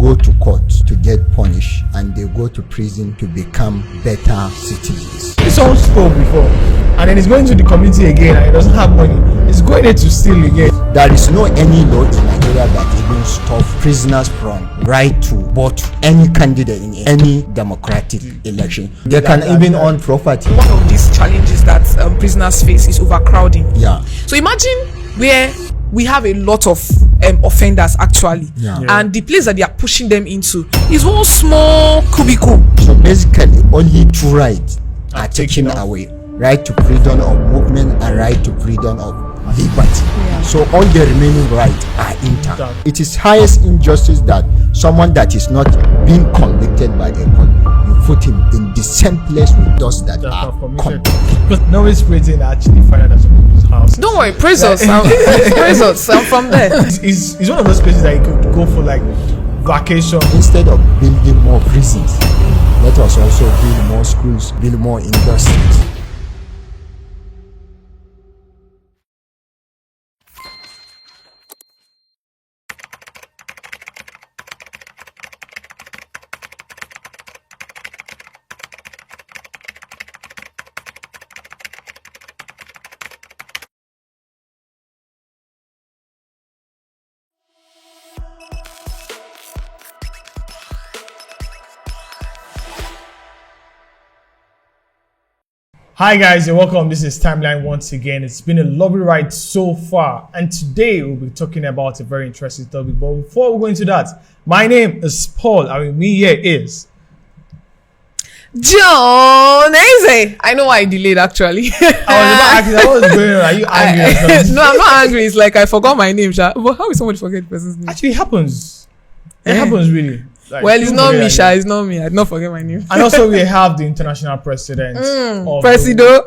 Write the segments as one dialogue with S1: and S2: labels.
S1: go to court to get punished, and they go to prison to become better citizens.
S2: This one stole before, and then he's going to the community again, and he doesn't have money. He's going there to steal again.
S1: There is no any law in Nigeria that even stop prisoners from right to vote any candidate in any democratic election. They can even own property.
S3: One of these challenges that prisoners face is overcrowding.
S1: Yeah.
S3: So imagine where we have a lot of offenders actually, and the place that they are pushing them into is one small cubicle.
S1: So basically, only two rights are taken away: right to freedom of movement and right to freedom of liberty. So all the remaining rights are intact. It is highest injustice that someone that is not being convicted by a court, you put him in the same place with those that are convicted.
S2: Because nobody's waiting to actually find out at some people's house.
S3: Don't worry, praise us. Praise us. I'm from there.
S2: It's one of those places that you could go for like vacation.
S1: Instead of building more prisons, let us also build more schools, build more industries.
S2: Hi guys and welcome. This is Timeline once again. It's been a lovely ride so far, and today we'll be talking about a very interesting topic. But before we go into that, my name is Paul and with me here is
S3: John Eze. I know why I delayed actually.
S2: I was about asking, what was going on? Are you angry or something?
S3: No, I'm not angry. It's like I forgot my name, Sha. But how will somebody forget the person's name?
S2: Actually, it happens. It happens really. Like,
S3: well, it's not me, Sha. It's not me. I did not forget my name.
S2: And also we have the international president of
S3: Presido.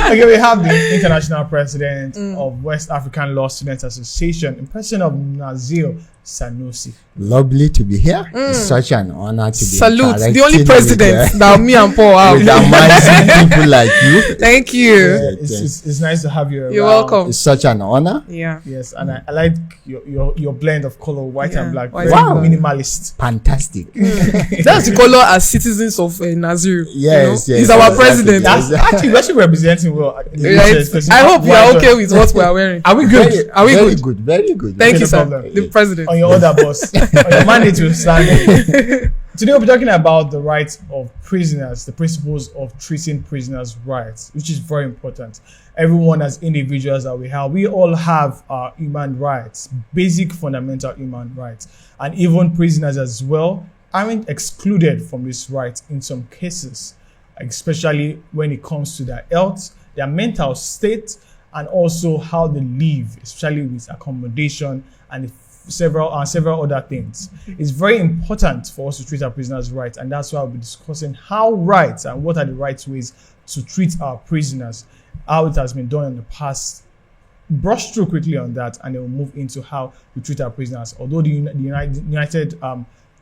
S2: Okay, we have the international president of West African Law Students Association in person of Nazir Sunusi.
S1: Lovely to be here. It's such an honor to be
S3: Salute, the only president that me and Paul have.
S1: With amazing people like you.
S3: Thank you.
S2: Yeah, it's nice to have you around.
S3: You're welcome.
S1: It's such an honor.
S3: Yeah.
S2: Yes, and I like your blend of color, white and black.
S3: White.
S2: Very
S1: Wow.
S2: minimalist.
S1: Fantastic.
S3: That's the color as citizens of Nazir.
S1: Yes,
S3: He's
S1: yes,
S3: our
S1: exactly.
S3: president.
S2: That's actually we're actually representing well.
S3: Right? I hope you are okay with what we are wearing.
S2: Are we good?
S3: Are we
S1: Very
S3: good?
S1: good. Very good.
S3: Thank
S2: Okay,
S3: you,
S2: no
S3: sir.
S2: problem.
S3: The president.
S2: On your other boss, on your mandate to stand. Today we'll be talking about the rights of prisoners, the principles of treating prisoners' rights, which is very important. Everyone as individuals that we all have our human rights, basic fundamental human rights, and even prisoners as well aren't excluded from this right in some cases, especially when it comes to their health, their mental state, and also how they live, especially with accommodation and several other things. It's very important for us to treat our prisoners right, and that's why we'll be discussing how right and what are the right ways to treat our prisoners, how it has been done in the past. Brush through quickly on that, and then we'll move into how we treat our prisoners. Although the United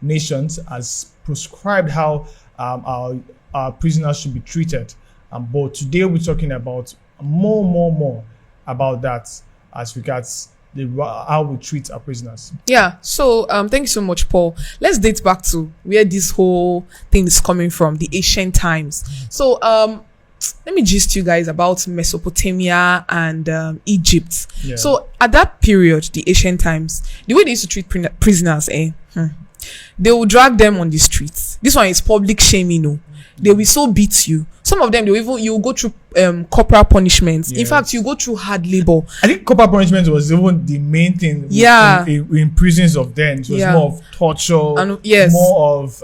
S2: Nations has prescribed how our prisoners should be treated, but today we're talking about more about that as regards how we treat our prisoners.
S3: Yeah. So thank you so much, Paul. Let's date back to where this whole thing is coming from, the ancient times. So let me gist you guys about Mesopotamia and Egypt.
S2: Yeah.
S3: So at that period, the ancient times, the way they used to treat prisoners, they will drag them on the streets. This one is public shaming. They will so beat you. Some of them, you will go through corporal punishments.
S2: Yes.
S3: In fact, you go through hard labor.
S2: I think corporal punishment was even the main thing in prisons of then. It was more of torture,
S3: and, yes,
S2: more of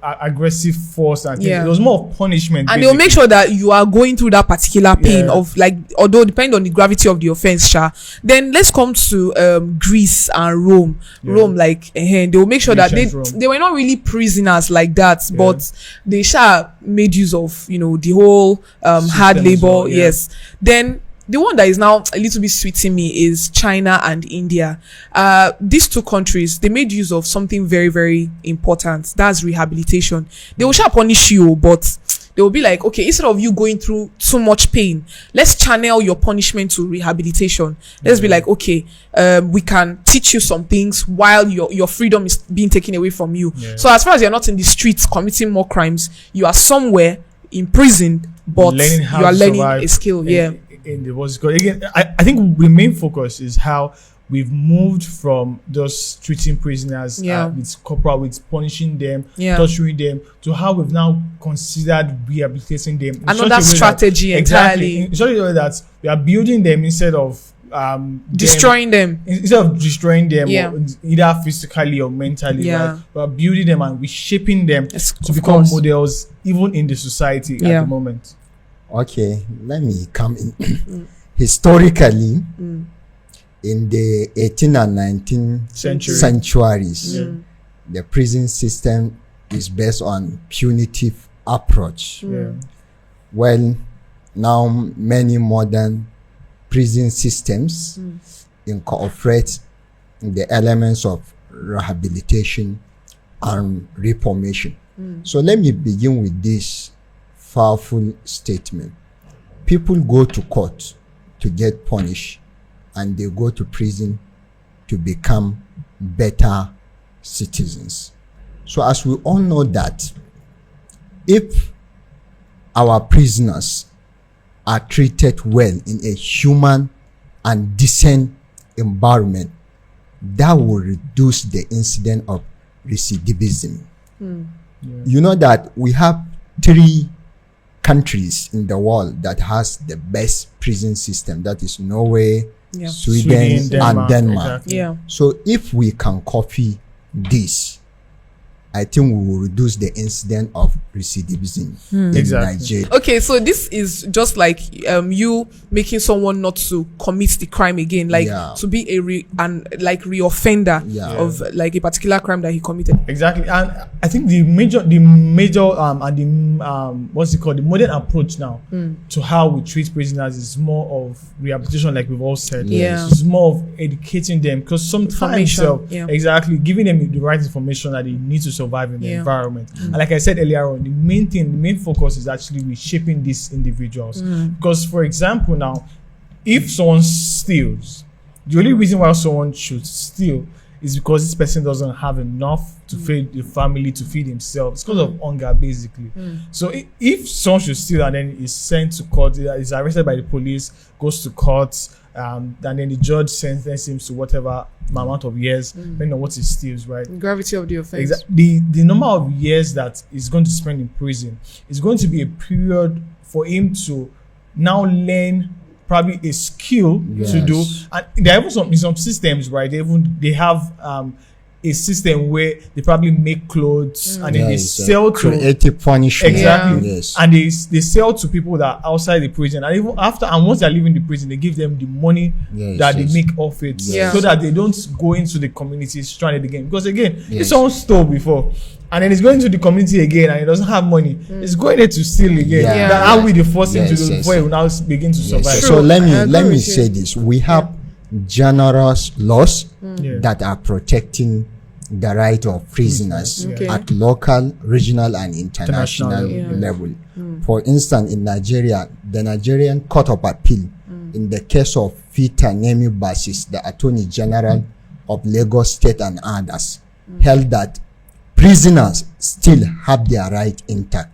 S2: aggressive force and things. It was more of punishment.
S3: And they'll make sure that you are going through that particular pain of, like, although depending on the gravity of the offense, then let's come to Greece and Rome. Rome, like, they will make sure that they were not really prisoners like that, but they made use of the whole hard labor. Well, yes. Then the one that is now a little bit sweeting me is China and India. These two countries, they made use of something very, very important. That's rehabilitation. They will punish you, but they will be like, okay, instead of you going through too much pain, let's channel your punishment to rehabilitation. Let's be like, okay, we can teach you some things while your freedom is being taken away from you. So as far as you're not in the streets committing more crimes, you are somewhere imprisoned, but you are learning a skill.
S2: In the what's called again, I think the main focus is how we've moved from just treating prisoners with corporal, with punishing them, torturing them, to how we've now considered rehabilitating them.
S3: Another strategy entirely.
S2: In such a way that we are building them instead of
S3: destroying them.
S2: Instead of destroying them, either physically or mentally, right? We are building them and reshaping them to become models, even in the society at the moment.
S1: Okay, let me come in. Historically, in the 18th and 19th centuries, the prison system is based on punitive approach. Well, now many modern prison systems incorporate the elements of rehabilitation and reformation. So let me begin with this powerful statement. People go to court to get punished, and they go to prison to become better citizens. So as we all know that if our prisoners are treated well in a human and decent environment, that will reduce the incidence of recidivism. You know that we have 3 countries in the world that has the best prison system. That is Norway, Sweden, and Denmark.
S2: Exactly.
S1: So if we can copy this, I think we will reduce the incidence of recidivism in Nigeria.
S3: Okay, so this is just like you making someone not to commit the crime again, like to be a reoffender of like a particular crime that he committed.
S2: Exactly, and I think the major and the what's it called, the modern approach now to how we treat prisoners is more of rehabilitation, like we've all said. It's more of educating them, because sometimes exactly giving them the right information that they need to survive in the environment. And like I said earlier on, the main focus is actually reshaping these individuals. Because, for example, now, if someone steals, the only reason why someone should steal is because this person doesn't have enough to feed the family, to feed himself. It's because of hunger, basically. So if someone should steal and then is sent to court, is arrested by the police, goes to court, and then the judge sentences him to whatever amount of years, depending on what he steals, right?
S3: Gravity of the offense.
S2: The number of years that he's going to spend in prison is going to be a period for him to now learn probably a skill to do. And there are even some systems, right? They have a system where they probably make clothes and then they sell to
S1: creative punishment.
S2: Exactly. And they sell to people that are outside the prison, and even after, and once they're leaving the prison, they give them the money that they make off it, so that they don't go into the community stranded again. Because again, if someone stole before and then he's going to the community again and he doesn't have money, he's going there to steal again. That how we the force him to do before he will now begin to survive.
S1: So let me say this: we have generous laws that are protecting the right of prisoners at local, regional, and international level. For instance, in Nigeria, the Nigerian Court of Appeal, in the case of Peter Nemi versus the Attorney General of Lagos State and others, held that prisoners still have their right intact,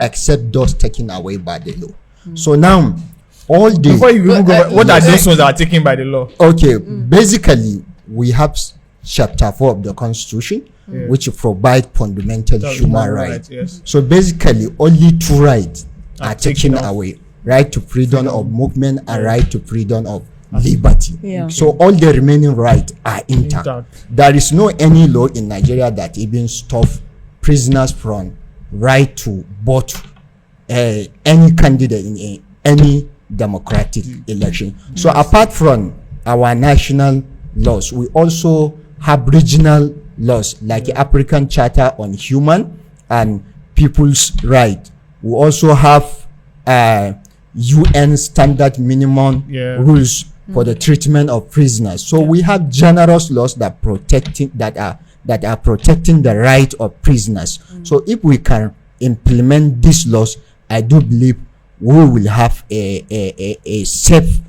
S1: except those taken away by the law. So now, all the...
S2: Before you even go, what are those ones that are taken by the law?
S1: Okay, basically, we have Chapter 4 of the Constitution, which provide fundamental human rights. So basically, only 2 rights are taken away: right to freedom of movement and right to freedom of liberty. So all the remaining rights are intact. There is no any law in Nigeria that even stop prisoners from right to vote any candidate in any democratic election. So apart from our national laws, we also have regional laws like the African Charter on Human and People's Right. We also have UN standard minimum rules for the treatment of prisoners. So we have generous laws that are protecting the right of prisoners. So if we can implement these laws, I do believe we will have a safe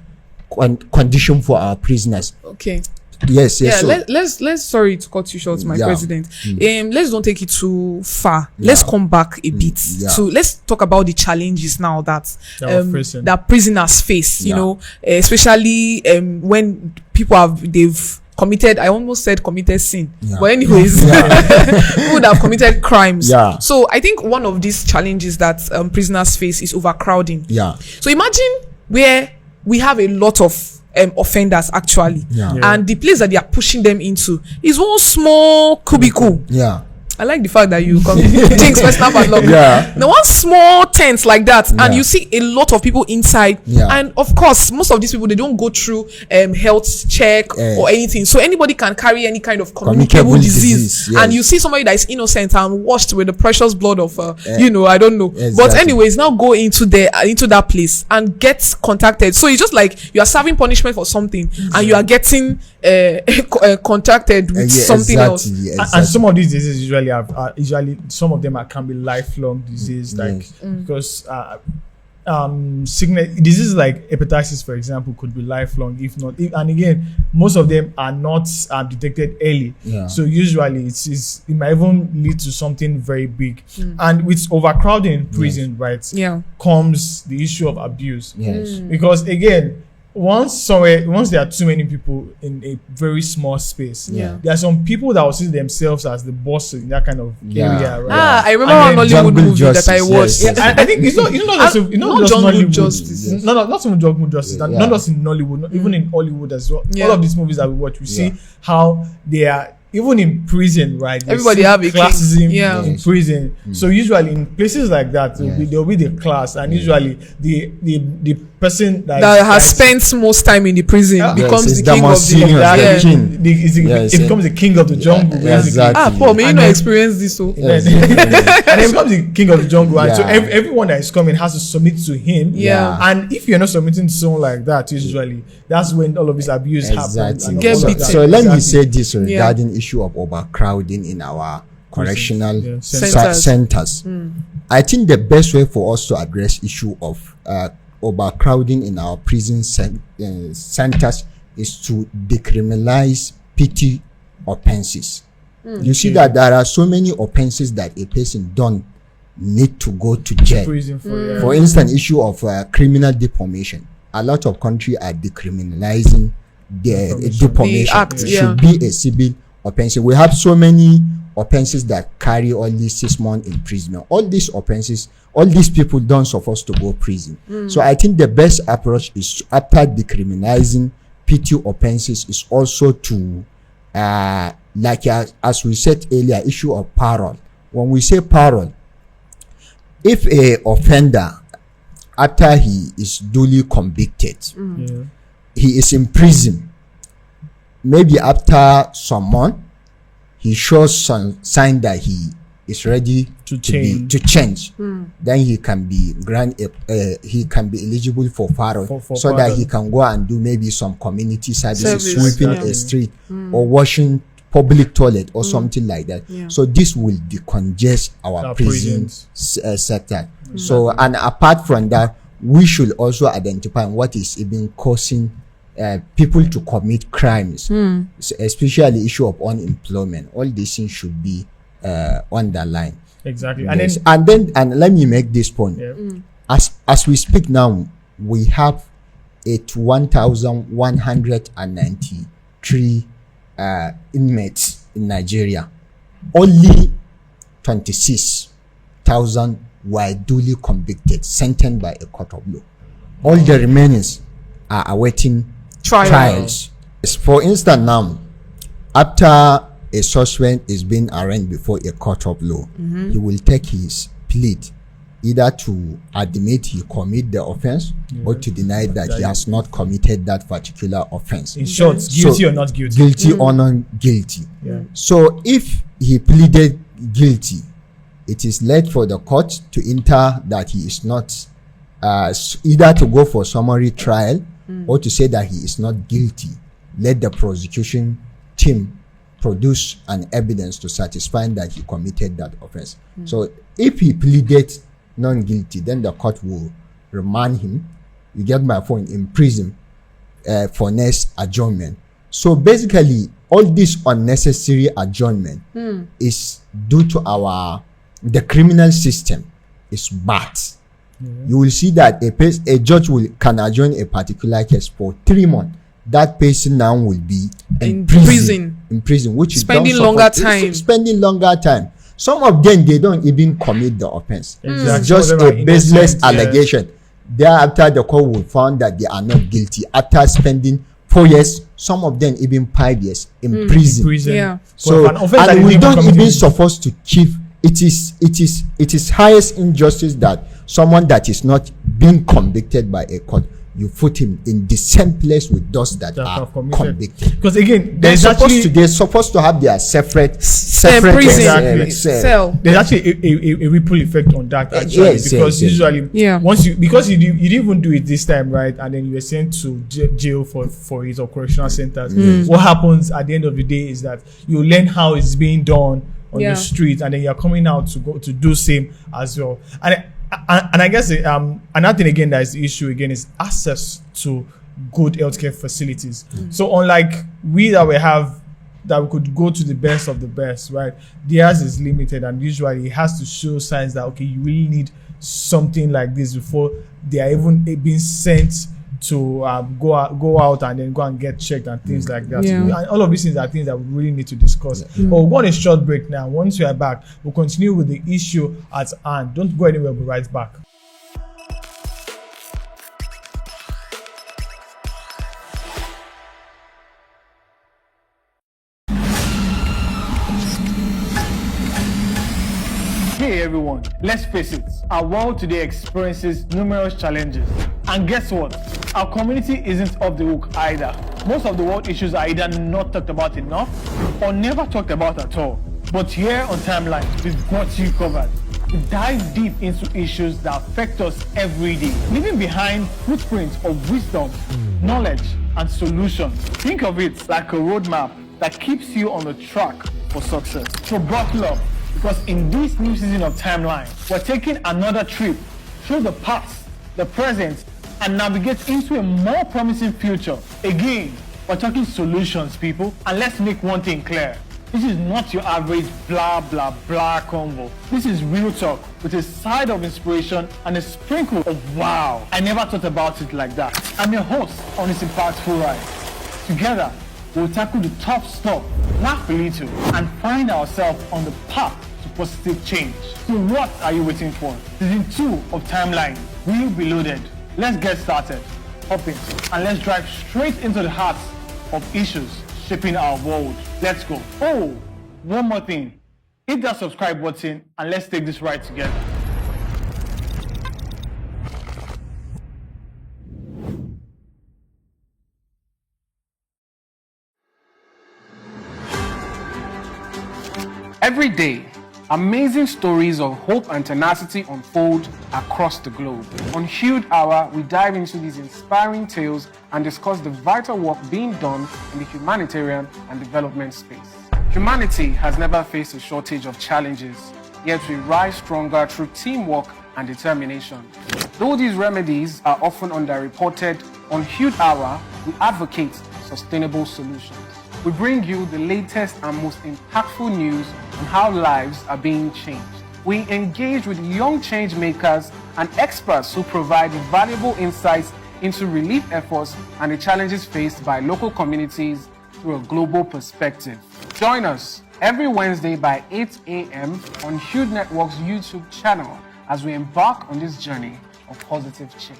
S1: condition for our prisoners.
S3: Okay.
S1: Yes.
S3: Yeah,
S1: So,
S3: let's sorry to cut you short, my
S1: Yeah.
S3: president. Let's don't take it too far. Let's come back a bit.
S1: Yeah.
S3: So let's talk about the challenges now that
S2: prison.
S3: that prisoners face. You
S1: Yeah.
S3: know, especially when they've committed, I almost said committed sin,
S1: Yeah.
S3: but anyways, people that have committed crimes.
S1: Yeah.
S3: So I think one of these challenges that prisoners face is overcrowding.
S1: yeah.
S3: So imagine where we have a lot of offenders actually,
S1: Yeah.
S3: and the place that they are pushing them into is one small cubicle.
S1: Yeah.
S3: I like the fact that you come things personal padlock.
S1: Yeah.
S3: Now one small tent like that, and
S1: Yeah.
S3: you see a lot of people inside.
S1: Yeah.
S3: And of course, most of these people, they don't go through health check or anything. So anybody can carry any kind of communicable disease.
S1: yes.
S3: And you see somebody that is innocent and washed with the precious blood of I don't know.
S1: Exactly.
S3: But anyways, now go into that place and get contacted. So it's just like you are serving punishment for something and you are getting contacted with something else.
S2: And some of these diseases usually usually some of them can be lifelong disease, like because sickness diseases like hepatitis, for example, could be lifelong if not. And again, most of them are not detected early.
S1: Yeah.
S2: So usually it might even lead to something very big. And with overcrowding in prison, right?
S3: Yeah.
S2: Comes the issue of abuse.
S1: Yes.
S2: Because again, once there are too many people in a very small space,
S3: Yeah.
S2: there are some people that will see themselves as the boss in that kind of
S1: Yeah.
S2: area, right?
S3: I remember
S2: And
S3: one
S2: then
S3: Nollywood
S1: Jungle
S3: movie
S1: Justice,
S3: that I watched.
S1: yes, yes.
S2: I think it's not just
S3: Not Jungle
S2: Nollywood.
S3: Justice.
S1: Yes.
S2: Not even Jungle Justice.
S1: Yeah.
S2: Not just in Nollywood, even in Hollywood as well.
S3: Yeah.
S2: All of these movies that we watch, we see
S1: Yeah.
S2: how they are. Even in prison, right? you
S3: Everybody
S2: see
S3: have a king.
S2: classism
S3: Yeah.
S2: in
S1: Yes.
S2: prison. So usually in places like that, there'll be the class, and usually the person
S3: That has spent most time in the prison becomes
S1: it's
S3: the
S1: the
S3: king
S1: most
S3: of the
S1: senior,
S3: yeah.
S1: the king.
S2: It becomes the king of the jungle.
S1: Yeah,
S2: basically.
S1: exactly.
S3: Paul, may you
S2: And
S3: not
S2: then-
S3: experience this? So
S1: Yes.
S2: And he becomes the king of the jungle, and so
S1: Yeah.
S2: everyone that is coming has to submit to him.
S3: Yeah.
S2: And if you're not submitting to someone like that, usually that's when all of this abuse happens.
S1: Exactly.
S2: and
S3: Get
S2: all of
S3: beaten.
S2: that.
S1: So let me
S2: Exactly.
S1: say this regarding issue of overcrowding in our correctional
S2: Yeah,
S1: centers. I think the best way for us to address issue of overcrowding in our prison centers is to decriminalize petty offenses. You see that there are so many offenses that a person don't need to go to jail.
S2: Prison for
S1: For instance, issue of criminal defamation. A lot of countries are decriminalizing the defamation.
S3: The act,
S1: It
S3: yeah.
S1: should be a civil offense. We have so many offenses that carry only 6 months in prison. All these offenses, all these people don't supposed to go prison. So I think the best approach is to, after decriminalizing petty offenses, is also to as we said earlier, issue of parole. When we say parole, if a offender, after he is duly convicted, he is in prison, maybe after some month, he shows some sign that he is ready to change, then he can be he can be eligible for parole, so
S2: parole.
S1: that he can go and do maybe some community services,
S3: Service,
S1: sweeping
S3: yeah.
S1: a street or washing public toilet or something like that.
S3: Yeah.
S1: So this will decongest our prison
S2: prisons.
S1: sector. So, and apart from that, we should also identify what is even causing people to commit crimes, especially issue of unemployment. All these things should be underlined.
S2: Exactly.
S1: Yes. And let me make this point. As we speak now, we have 1,193 inmates in Nigeria. Only 26,000 were duly convicted, sentenced by a court of law. All the remainers are awaiting trials. For instance, now, after a suspect is being arraigned before a court of law, he will take his plea either to admit he commit the offense or to deny that he has not committed that particular offense.
S2: In short, guilty or not guilty.
S1: Guilty or not guilty.
S2: Yeah.
S1: So if he pleaded guilty, it is left for the court to enter that he is not either to go for summary trial or to say that he is not guilty. Let the prosecution team produce an evidence to satisfy that he committed that offense. So if he pleaded not guilty, then the court will remand him. You get my point, in prison for next adjournment. So basically, all this unnecessary adjournment is due to the criminal system is bad. You will see that a judge can adjourn a particular case for 3 months. That person now will be in prison, which is
S3: spending longer time.
S1: Some of them, they don't even commit the offense.
S2: Exactly.
S1: It's just a baseless allegation. Thereafter, the court will find that they are not guilty after spending 4 years, some of them even 5 years in prison.
S3: Yeah.
S1: So, and we don't even supposed to keep. It is highest injustice that someone that is not being convicted by a court, you put him in the same place with those that are convicted.
S2: Because again,
S1: they're supposed to have their separate
S3: prison
S1: cell.
S2: There's actually a ripple effect on that actually, because usually once you didn't even do it this time, right, and then you were sent to jail for it or correctional centers. What happens at the end of the day is that you learn how it's being done on the street, and then you're coming out to go to do same as well. And I guess another thing again that is the issue again is access to good healthcare facilities. So unlike we that we could go to the best of the best, right? Theirs is limited, and usually it has to show signs that okay, you really need something like this before they are even being sent to go out and then go and get checked and things like that. And all of these things are things that we really need to discuss. But we'll go on a short break now. Once we are back, we'll continue with the issue at hand. Don't go anywhere, we'll be right back. Hey everyone, let's face it, our world today experiences numerous challenges. And guess what? Our community isn't off the hook either. Most of the world issues are either not talked about enough or never talked about at all. But here on Timeline, we've got you covered. We dive deep into issues that affect us every day, leaving behind footprints of wisdom, knowledge, and solutions. Think of it like a roadmap that keeps you on the track for success. So buckle up, because in this new season of Timeline, we're taking another trip through the past, the present, and navigate into a more promising future. Again, we're talking solutions, people. And let's make one thing clear. This is not your average blah, blah, blah convo. This is real talk with a side of inspiration and a sprinkle of wow. I never thought about it like that. I'm your host on this impactful ride. Together, we'll tackle the tough stuff, laugh a little, and find ourselves on the path to positive change. So what are you waiting for? Season 2 of Timeline will be loaded. Let's get started. Hop in and let's drive straight into the heart of issues shaping our world. Let's go. Oh, one more thing. Hit that subscribe button and let's take this ride together.
S4: Every day, amazing stories of hope and tenacity unfold across the globe. On Hued Hour, we dive into these inspiring tales and discuss the vital work being done in the humanitarian and development space. Humanity has never faced a shortage of challenges, yet we rise stronger through teamwork and determination. Though these remedies are often underreported, on Hued Hour, we advocate sustainable solutions. We bring you the latest and most impactful news on how lives are being changed. We engage with young change makers and experts who provide valuable insights into relief efforts and the challenges faced by local communities through a global perspective. Join us every Wednesday by 8 a.m. on Hued Network's YouTube channel as we embark on this journey of positive change.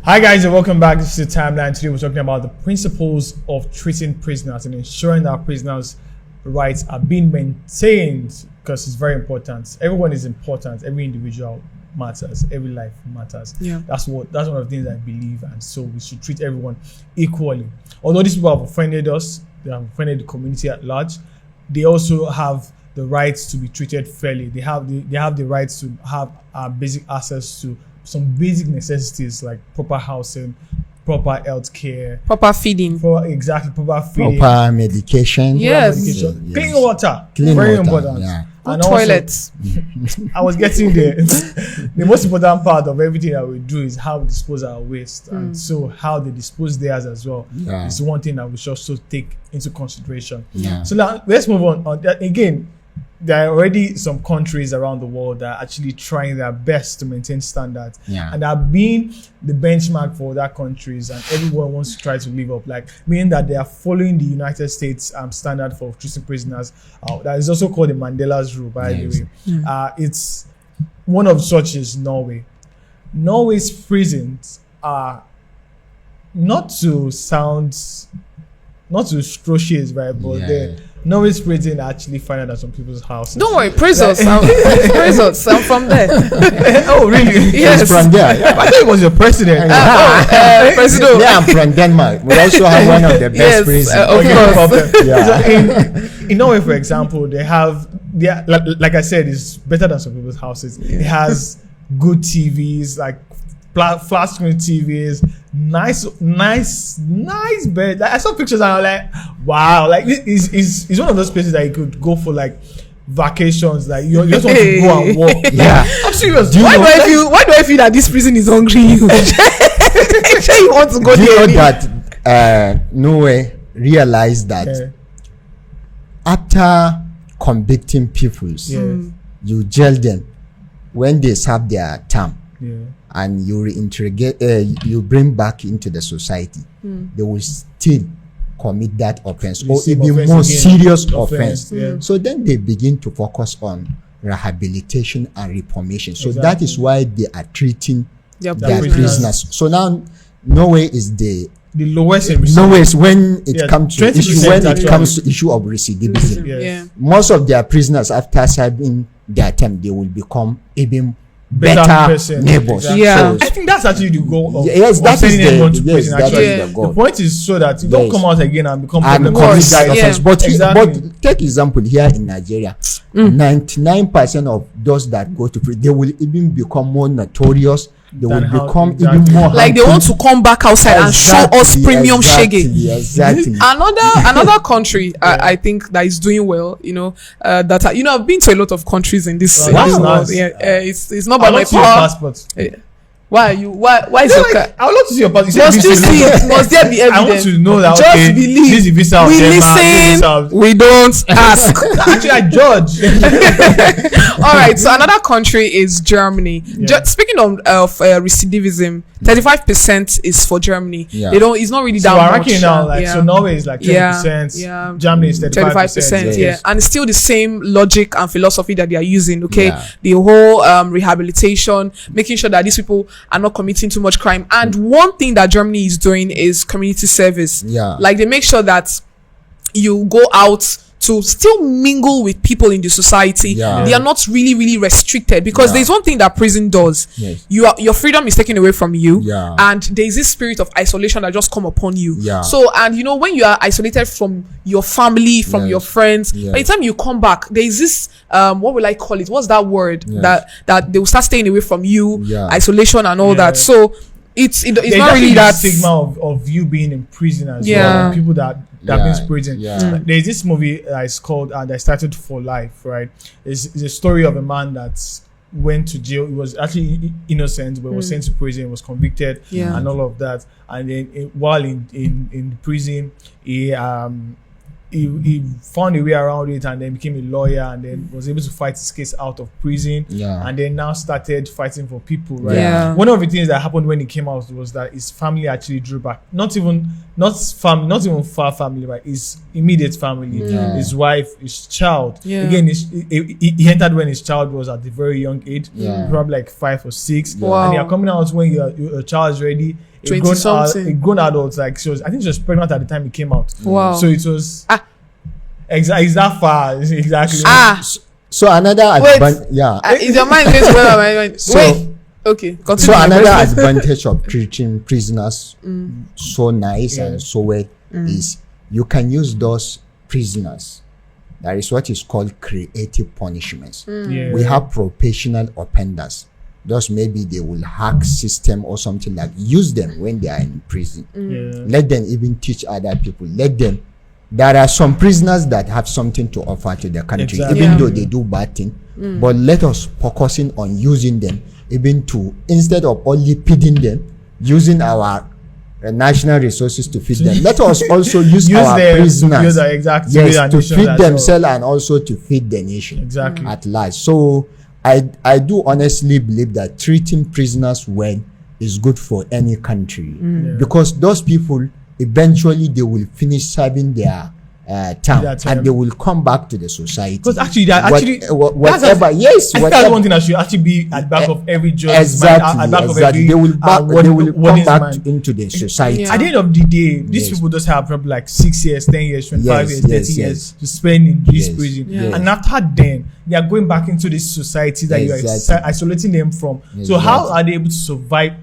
S2: Hi guys and welcome back. This is the Timeline. Today we're talking about the principles of treating prisoners and ensuring that prisoners' rights are being maintained, because it's very important. Everyone is important, every individual matters. Every life matters.
S3: Yeah.
S2: That's one of the things I believe, and so we should treat everyone equally. Although these people have offended us, they have offended the community at large, they also have the rights to be treated fairly. They have the rights to have basic access to some basic necessities like proper housing, proper health care,
S3: Proper feeding.
S2: proper feeding,
S1: Proper medication.
S3: Yes.
S2: medication,
S1: Yes.
S2: clean water,
S1: Clean
S2: very
S1: water,
S2: important.
S1: yeah.
S3: Good
S2: And also,
S3: toilets.
S2: I was getting there. The most important part of everything that we do is how we dispose our waste, and so how they dispose theirs as well.
S1: Yeah.
S2: Is one thing that we should also take into consideration.
S1: Yeah.
S2: So now let's move on that. Again, there are already some countries around the world that are actually trying their best to maintain standards,
S1: Yeah.
S2: and are being the benchmark for other countries, and everyone wants to try to live up, like meaning that they are following the United States standard for treating prisoners. That is also called the Mandela's Rule, by
S1: Yes.
S2: the way. It's one of such is Norway. Norway's prisons are not to atrocious, right? But
S1: Yeah.
S2: Norway's prison are actually finer than some people's houses.
S3: Don't worry, praise us. Praise us. I'm from there.
S2: Oh, really?
S3: Yes.
S1: It's from there.
S2: I thought it was your president.
S3: President.
S1: Yeah, I'm from Denmark. We also have one of the best
S3: Yes,
S1: prisons.
S3: of
S2: Okay,
S3: course.
S2: no problem.
S1: Yeah.
S2: So in Norway, for example, they are, like I said, it's better than some people's houses. It has good TVs, like flat screen TVs, nice bed. Like, I saw pictures and I'm like, wow, like it's one of those places that you could go for like vacations. Like you just want to go and walk.
S1: Yeah.
S2: I'm serious.
S3: Why do I feel that this prison is hungry? You sure you want to go
S1: Do you know
S3: there?
S1: that Norway realized that
S2: Okay.
S1: after convicting peoples,
S2: Yes.
S1: you jail them when they serve their term,
S2: Yeah.
S1: and you reintegrate, you bring back into the society, they will still commit that offense
S2: The
S1: or
S2: same
S1: even
S2: offense
S1: more
S2: again.
S1: serious
S2: Offense,
S1: offense.
S2: yeah.
S1: So then they begin to focus on rehabilitation and reformation. So that
S2: Exactly.
S1: is why they are treating
S3: Their
S1: their
S2: prisoners.
S1: prisoners. So now Norway is the
S2: The lowest in
S1: lowest when it
S2: Yeah,
S1: comes to
S2: 20%
S1: issue to issue of recidivism.
S2: Yes.
S3: Yeah.
S1: Most of their prisoners, after serving their term, they will become even
S2: Better
S1: better
S2: person.
S1: neighbors.
S2: Exactly.
S3: Yeah.
S2: I think that's actually the goal of,
S1: Yes,
S2: of
S1: that is
S2: sending anyone to
S1: the
S2: prison.
S1: yes, that
S2: Actually,
S1: is
S3: Yeah.
S1: the
S2: the
S1: goal.
S2: point is so that you don't
S1: Yes.
S2: come out again and become
S1: And
S2: problem.
S1: commit
S3: course,
S1: that
S3: yeah.
S1: offense. But,
S2: Exactly.
S1: but take example here in Nigeria, 99% of those that go to prison, they will even become more notorious. They will
S2: Than how-
S1: become
S2: exactly.
S1: even more
S3: Like they
S1: harmful.
S3: want to come back outside and show us premium shaggy.
S1: Exactly.
S3: Another country I think that is doing well, I've been to a lot of countries in this,
S2: Wow,
S3: this
S2: that's
S3: world.
S2: nice.
S3: Yeah, it's not by
S2: I
S3: my
S2: want to see your
S3: power.
S2: passport.
S3: Why is your car?
S2: I would love to see your passport. You said
S3: Must you
S2: this is-
S3: see it? Must there be
S2: I want
S3: evidence?
S2: to know that.
S3: Just
S2: okay,
S3: believe.
S2: This is the visa of
S3: We
S2: Denmark, this is the visa of-
S3: listen. We don't ask.
S2: Actually, I judge.
S3: All right. So another country is Germany.
S2: Yeah.
S3: Speaking of recidivism, 35% is for Germany.
S1: Yeah.
S3: They don't. It's not really
S2: So
S3: that
S2: I'm
S3: much.
S2: ranking now, like
S3: yeah.
S2: so Norway is like 20%,
S3: Yeah.
S2: Germany is 35%.
S3: Yeah,
S1: Yes.
S3: and it's still the same logic and philosophy that they are using. Okay,
S1: Yeah.
S3: the whole rehabilitation, making sure that these people are not committing too much crime. And one thing that Germany is doing is community service.
S1: Yeah.
S3: Like they make sure that you go out to still mingle with people in the society.
S1: Yeah.
S3: They are not really restricted, because
S1: Yeah.
S3: there's one thing that prison does.
S1: Yes.
S3: Your freedom is taken away from you.
S1: Yeah.
S3: And there's this spirit of isolation that just come upon you.
S1: Yeah.
S3: So, and when you are isolated from your family, from
S1: Yes.
S3: your friends,
S1: Yes.
S3: by the time you come back, there's this what will I call it? What's that word?
S1: Yes.
S3: That they will start staying away from you,
S1: Yeah.
S3: isolation and all
S2: Yeah.
S3: that. So it's
S2: There's
S3: not
S2: actually
S3: really
S2: the
S3: that
S2: stigma of you being in prison as
S3: Yeah.
S2: well. People that have
S1: Yeah.
S2: been in prison.
S1: Yeah.
S2: There's this movie it's called that started for life, right? It's a story of a man that went to jail. He was actually innocent, but was sent to prison, was convicted,
S3: Yeah.
S2: and all of that. And then while in prison, he found a way around it, and then became a lawyer, and then was able to fight his case out of prison.
S1: Yeah.
S2: And then now started fighting for people, right?
S3: Yeah.
S2: One of the things that happened when he came out was that his family actually drew back. Not even far family, right? His immediate family,
S1: Yeah.
S2: his wife, his child.
S3: Yeah.
S2: Again, he entered when his child was at a very young age,
S1: Yeah.
S2: probably like 5 or 6.
S3: Wow.
S2: And you're coming out when your child is ready.
S3: 20-something.
S2: A grown adult, like I think she was pregnant at the time he came out.
S3: Wow.
S2: So it was
S3: Ah.
S2: exactly that far. Exactly.
S3: Ah.
S1: So another
S3: is your mind going to where my mind?
S1: So,
S3: wait. Okay, continue.
S1: So another advantage of treating prisoners so nice and so well is you can use those prisoners. That is what is called creative punishments. We have professional offenders. Thus maybe they will hack system or something like use them when they are in prison. Let them even teach other people. There are some prisoners that have something to offer to the country, even though they do bad things. But let us focusing on using them, even to, instead of only feeding them, using our national resources to feed them. Let us also use our prisoners to feed themselves and also to feed the nation at large. So I do honestly believe that treating prisoners well is good for any country, because those people eventually they will finish serving their term and they will come back to the society.
S2: Because actually, that's one thing that should actually be at the back of every judge's mind.
S1: They will come back into the society.
S2: At the end of the day, these people just have probably like 6 years, 10 years, 25 years, 30 years to spend in this prison. And after then, they are going back into this society that you are isolating them from. So how are they able to survive?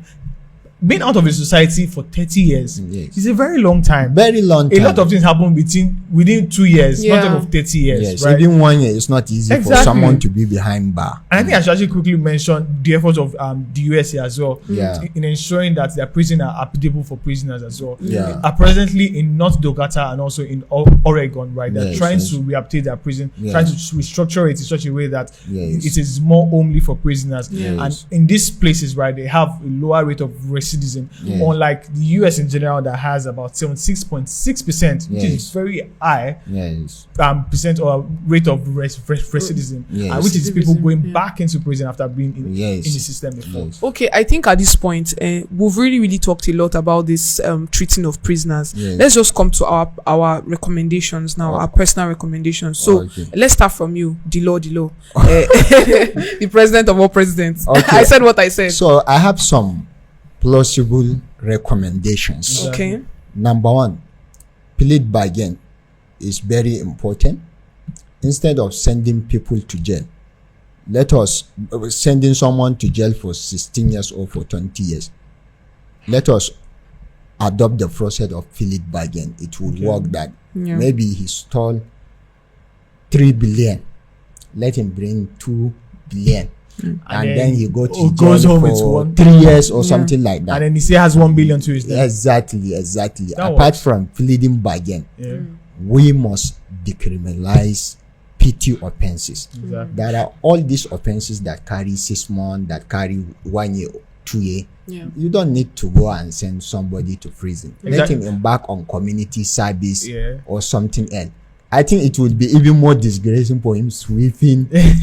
S2: Being out of a society for 30 years is a very long time.
S1: Very long time.
S2: A lot of things happen within 2 years, not of 30 years. Right?
S1: Even 1 year, it's not easy for someone to be behind bar.
S2: And I think I should actually quickly mention the efforts of the USA as well in ensuring that their prisons are applicable for prisoners as well. Are presently in North Dakota and also in Oregon, right? They're trying to rehabilitate their prison, trying to restructure it in such a way that it is more homely for prisoners. And in these places, right, they have a lower rate of recidivism, unlike the US in general that has about 76.6%, which is very high percent or rate of recidivism, which is people going back into prison after being in the system before.
S3: Okay, I think at this point we've really talked a lot about this treating of prisoners. Let's just come to our recommendations now, our personal recommendations. So let's start from you, Dilo, the president of all presidents. I said what I said.
S1: So I have some plausible recommendations.
S3: Okay.
S1: Number one, plead bargain is very important. Instead of sending people to jail, let us sending someone to jail for 16 years or for 20 years. Let us adopt the process of plead bargain. It will work that maybe he stole 3 billion. Let him bring 2 billion. And then he goes home for 3 years or something like that.
S2: And then he still has 1 billion to his name.
S1: Exactly. Apart from pleading bargain, we must decriminalize petty offenses. There are all these offenses that carry 6 months, that carry 1 year, 2 years. You don't need to go and send somebody to prison. Let him embark on community service or something else. I think it would be even more disgraceful for him sweeping public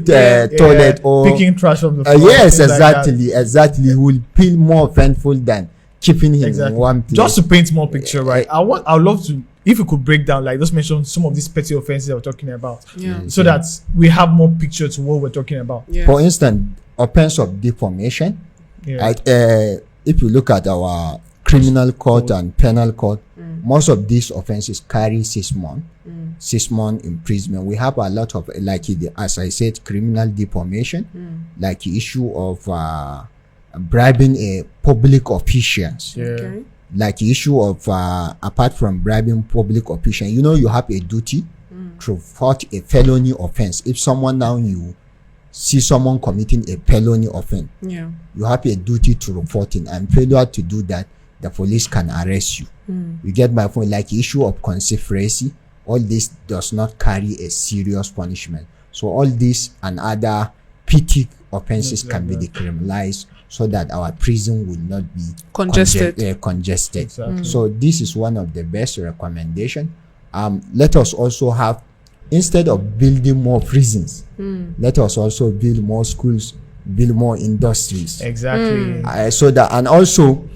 S1: toilet or
S2: picking trash from the floor.
S1: Yes, exactly. He will feel more offended than keeping him in one place.
S2: Just to paint more picture, right? I'd love to, if you could break down, like just mention some of these petty offenses that we're talking about, so that we have more picture to what we're talking about.
S1: For instance, offense of defamation. If you look at our criminal code and penal code, most of these offenses carry 6 months. 6 months imprisonment. We have a lot of, like as I said, criminal defamation, like the issue of bribing a public officials. Like the issue of apart from bribing public officials, you have a duty to report a felony offense. If someone now you see someone committing a felony offense, you have a duty to report it, and failure to do that, the police can arrest you. You get my point? Like the issue of conspiracy, all this does not carry a serious punishment. So all this and other petty offenses can be decriminalized so that our prison will not be congested. So this is one of the best recommendations. Let us also have, instead of building more prisons, let us also build more schools, build more industries. So that, and also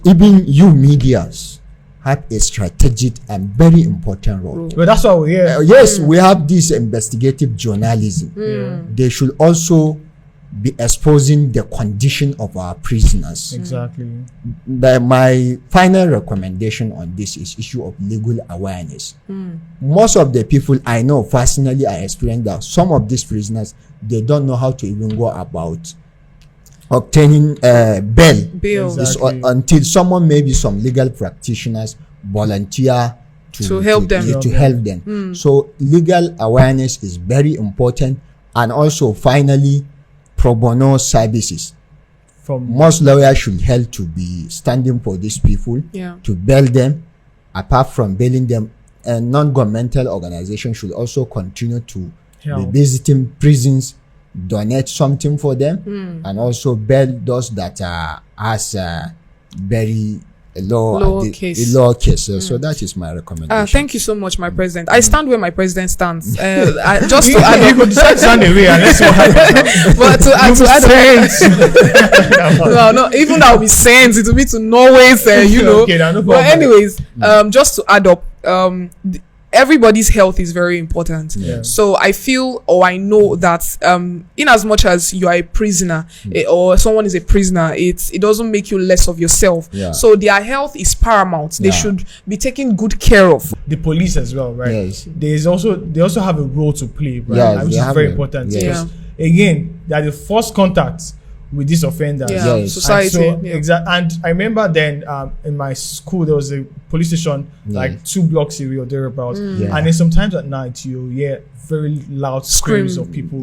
S1: even you medias have a strategic and very important role.
S2: But that's why we're here.
S1: Yes, we have this investigative journalism. They should also be exposing the condition of our prisoners.
S2: Exactly.
S1: My final recommendation on this is issue of legal awareness. Most of the people I know personally, I experienced that some of these prisoners, they don't know how to even go about obtaining bail.
S2: Exactly.
S1: Until someone, maybe some legal practitioners, volunteer
S3: to help them.
S1: So legal awareness is very important. And also finally, pro bono services. Most lawyers should help to be standing for these people, to bail them. Apart from bailing them, and non-governmental organizations should also continue to be visiting prisons, donate something for them, and also bail those that are as very low cases. So that is my recommendation.
S3: Thank you so much, my president. I stand where my president stands. Just to add up, but to add no, even that will be sense. It will be to Norway's, you know.
S2: Okay, no
S3: but anyways, just to add up, everybody's health is very important. So I feel, or I know that in as much as you are a prisoner, or someone is a prisoner, it doesn't make you less of yourself. So their health is paramount. They should be taken good care of.
S2: The police as well, right? They also have a role to play, right? Which is very important. Again, they are the first contact with these offenders,
S3: society.
S2: And I remember then in my school there was a police station like 2 blocks away or thereabouts, and then sometimes at night you hear very loud screams of people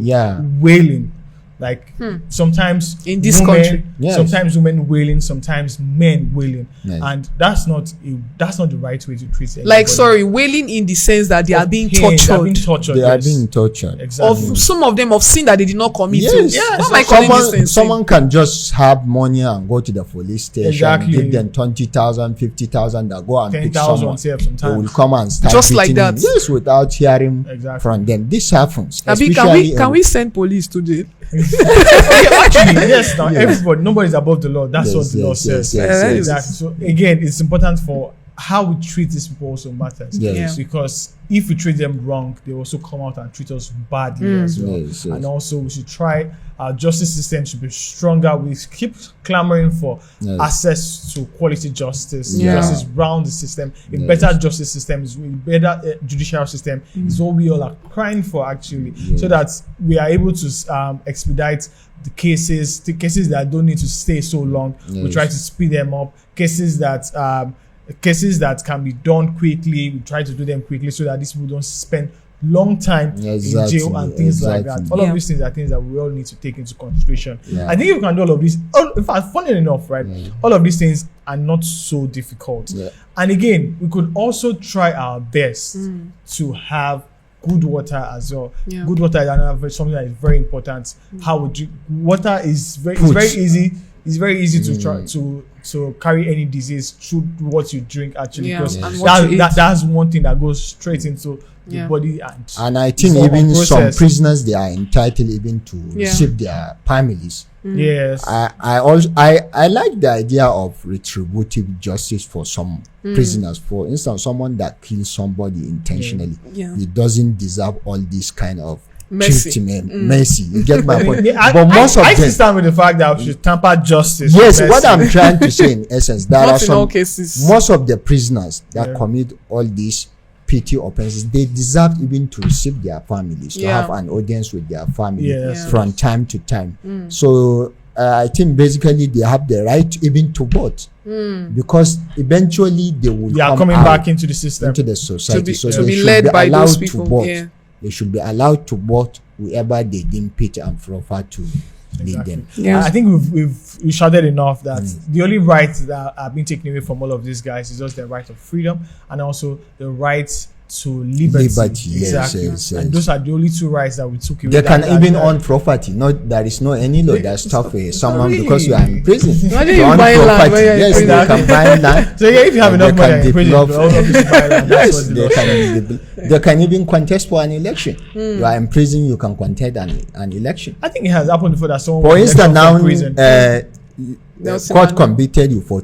S2: wailing, like sometimes
S3: in this
S2: country, sometimes women wailing, sometimes men wailing, and that's not the right way to treat anybody.
S3: Like, sorry, wailing in the sense that they are being tortured.
S1: They are being tortured.
S2: Exactly.
S3: Of some of them of sin that they did not commit to. What am I calling this thing?
S1: Someone can just have money and go to the police station, give them 20,000, 50,000, that go and pick someone. They will come and start
S3: just like that.
S1: Yes, without hearing from them. This happens.
S3: Can we send police to jail?
S2: Actually, yes. Now everybody, nobody's above the law. That's what the law says. Exactly. So again, it's important for how we treat these people also matters. Because if we treat them wrong, they also come out and treat us badly as well. And also, we should try our justice system to be stronger. We keep clamoring for access to quality justice, justice around the system. A better justice system is a better judicial system is what we all are crying for, actually, so that we are able to expedite the cases that don't need to stay so long. We try to speed them up. Cases that can be done quickly, we try to do them quickly so that these people don't spend long time in jail and things like that. All of these things are things that we all need to take into consideration. I think if we can do all of this, in fact, funny enough, right? All of these things are not so difficult. And again, we could also try our best to have good water as well. Good water is another something that is very important. How would you? Water is very easy. It's very easy to try to carry any disease through what you drink, actually, because that's one thing that goes straight into the body.
S1: And I think even some prisoners, they are entitled even to receive their families.
S2: Yes.
S1: I like the idea of retributive justice for some prisoners. For instance, someone that kills somebody intentionally, he doesn't deserve all this kind of mercy. You get my point. But most of them,
S2: I stand with the fact that we should tamper justice.
S1: Yes, what I'm trying to say in essence, there are some
S3: cases.
S1: Most of the prisoners that commit all these petty offenses, they deserve even to receive their families, to have an audience with their family from time to time. So I think basically they have the right even to vote, because eventually they will
S2: come coming back into the system,
S1: into the society.
S3: To be led by those people.
S1: They should be allowed to vote whoever they deem fit and prefer to lead them.
S2: I think we've shouted enough that the only rights that are being taken away from all of these guys is just the right of freedom and also the right to liberty. Exactly.
S1: Yes.
S2: And those are the only 2 rights that we took away.
S1: They can even own property. There is no any law that stops someone because you are in prison.
S3: You own property.
S1: Yes, they can buy land.
S2: So if you have enough money in prison, buy land.
S1: Yes, they can even contest for an election. You are in prison, you can contest an election.
S2: I think it has happened before that someone.
S1: For instance, now court convicted you for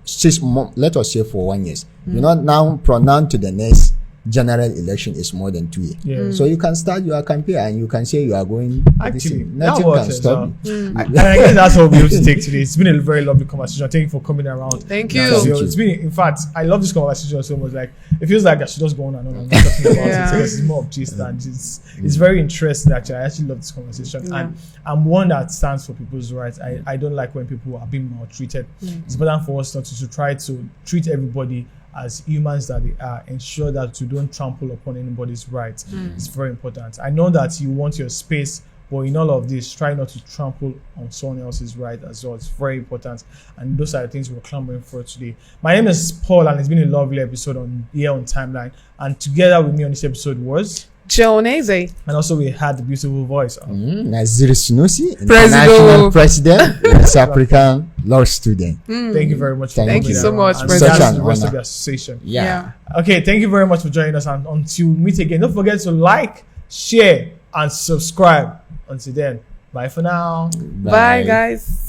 S1: 6 months. Let us say for 1 year. You're not now pronounced to the next general election is more than 2 years.
S2: Yeah.
S1: So you can start your campaign and you can say you are going.
S2: Actually,
S1: nothing can stop you.
S2: I guess that's what we're able to take today. It's been a very lovely conversation. Thank you for coming around.
S3: Thank you.
S2: It's been, in fact, I love this conversation so much. Like, it feels like I should just go on and on and not talking about it because it's more of gist and it's very interesting. Actually, I actually love this conversation, and I'm one that stands for people's rights. I don't like when people are being maltreated. It's important for us not to try to treat everybody as humans that they are, ensure that you don't trample upon anybody's rights. It's very important. I know that you want your space, but in all of this, try not to trample on someone else's right as well. It's very important. And those are the things we're clamoring for today. My name is Paul, and it's been a lovely episode on Timeline. And together with me on this episode was
S3: Joneze.
S2: And also we had the beautiful voice of
S1: Nazir Sunusi, International President, West African Law Student.
S2: Thank you very much.
S3: Thank you so much,
S2: and
S3: President.
S2: that's the rest of the association.
S1: Yeah.
S2: Okay, thank you very much for joining us, and until we meet again, don't forget to like, share, and subscribe. Until then, bye for now.
S3: Bye guys.